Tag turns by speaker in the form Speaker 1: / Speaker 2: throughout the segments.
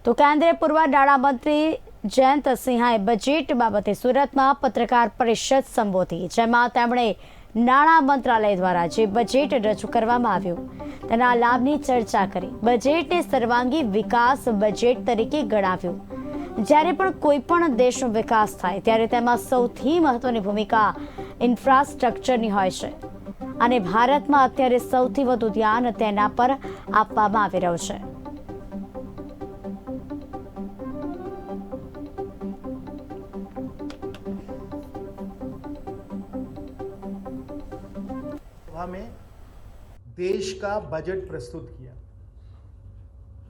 Speaker 1: તો કેન્દ્રીય પૂર્વ નાણામંત્રી જયંત સિન્હાએ બજેટ બાબતે સુરતમાં પત્રકાર પરિષદ સંબોધી, જેમાં તેમણે નાણાં મંત્રાલય દ્વારા જે બજેટ રજૂ કરવામાં આવ્યું તેના લાભની ચર્ચા કરી. બજેટને સર્વાંગી વિકાસ બજેટ તરીકે ગણાવ્યું. જ્યારે પણ કોઈ પણ દેશનો વિકાસ થાય ત્યારે તેમાં સૌથી મહત્વની ભૂમિકા ઇન્ફ્રાસ્ટ્રક્ચરની હોય છે અને ભારતમાં અત્યારે સૌથી વધુ ધ્યાન તેના પર આપવામાં આવી રહ્યું છે.
Speaker 2: में देश का बजट प्रस्तुत किया।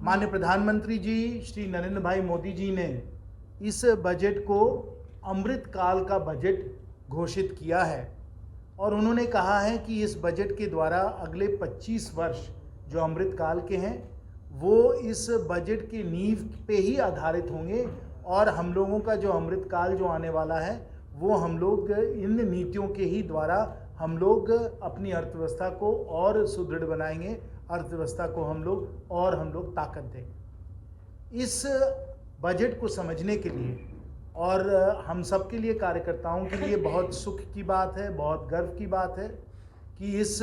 Speaker 2: माननीय प्रधानमंत्री जी श्री नरेंद्र भाई मोदी जी ने इस बजट को अमृत काल का बजट घोषित किया है और उन्होंने कहा है कि इस बजट के द्वारा अगले 25 वर्ष जो अमृत काल के हैं वो इस बजट की नींव पे ही आधारित होंगे और हम लोगों का जो अमृत काल जो आने वाला है वो हम लोग इन नीतियों के ही द्वारा हम लोग अपनी अर्थव्यवस्था को और सुदृढ़ बनाएंगे, अर्थव्यवस्था को हम लोग ताकत देंगे। इस बजट को समझने के लिए और हम सब के लिए, कार्यकर्ताओं के लिए बहुत सुख की बात है, बहुत गर्व की बात है कि इस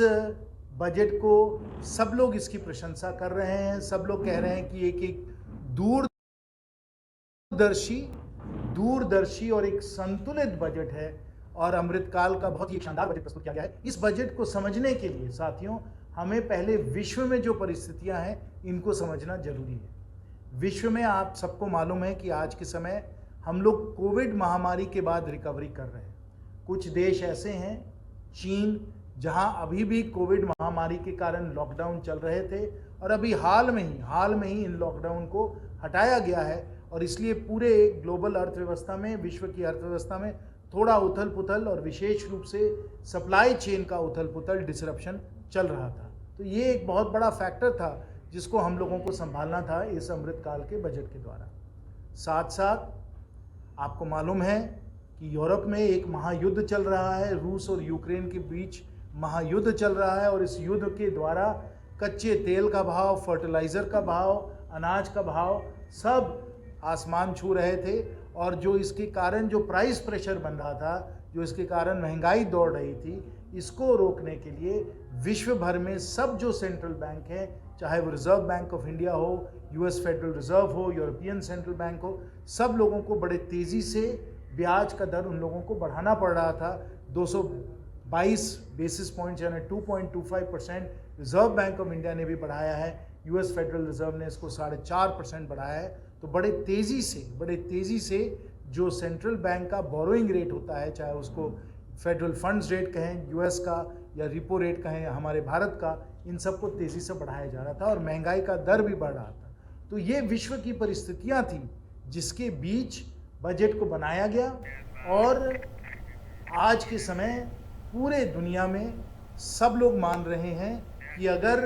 Speaker 2: बजट को सब लोग इसकी प्रशंसा कर रहे हैं। सब लोग कह रहे हैं कि एक दूरदर्शी और एक संतुलित बजट है और अमृतकाल का बहुत ही शानदार बजट प्रस्तुत किया गया है। इस बजट को समझने के लिए साथियों हमें पहले विश्व में जो परिस्थितियां हैं इनको समझना जरूरी है। विश्व में आप सबको मालूम है कि आज के समय हम लोग कोविड महामारी के बाद रिकवरी कर रहे हैं। कुछ देश ऐसे हैं, चीन, जहां अभी भी कोविड महामारी के कारण लॉकडाउन चल रहे थे और अभी हाल में ही इन लॉकडाउन को हटाया गया है और इसलिए पूरे ग्लोबल अर्थव्यवस्था में, विश्व की अर्थव्यवस्था में थोड़ा उथल पुथल और विशेष रूप से सप्लाई चेन का उथल पुथल, डिसरप्शन चल रहा था। तो ये एक बहुत बड़ा फैक्टर था जिसको हम लोगों को संभालना था इस अमृतकाल के बजट के द्वारा। साथ साथ आपको मालूम है कि यूरोप में एक महायुद्ध चल रहा है, रूस और यूक्रेन के बीच महायुद्ध चल रहा है और इस युद्ध के द्वारा कच्चे तेल का भाव, फर्टिलाइज़र का भाव, अनाज का भाव सब आसमान छू रहे थे और जो इसके कारण जो प्राइस प्रेशर बन रहा था, जो इसके कारण महंगाई दौड़ रही थी, इसको रोकने के लिए विश्व भर में सब जो सेंट्रल बैंक हैं, चाहे वो रिजर्व बैंक ऑफ इंडिया हो, यूएस फेडरल रिजर्व हो, यूरोपियन सेंट्रल बैंक हो, सब लोगों को बड़े तेज़ी से ब्याज का दर उन लोगों को बढ़ाना पड़ रहा था। 222 बेसिस पॉइंट्स यानी 2.25% रिजर्व बैंक ऑफ इंडिया ने भी बढ़ाया है, यूएस फेडरल रिजर्व ने इसको 4.5% बढ़ाया है। तो बड़े तेज़ी से जो सेंट्रल बैंक का बोरोइंग रेट होता है, चाहे उसको फेडरल फंड्स रेट कहें यूएस का या रिपो रेट कहें हमारे भारत का, इन सबको तेज़ी से बढ़ाया जा रहा था और महंगाई का दर भी बढ़ रहा था। तो ये विश्व की परिस्थितियां थी जिसके बीच बजट को बनाया गया और आज के समय पूरे दुनिया में सब लोग मान रहे हैं कि अगर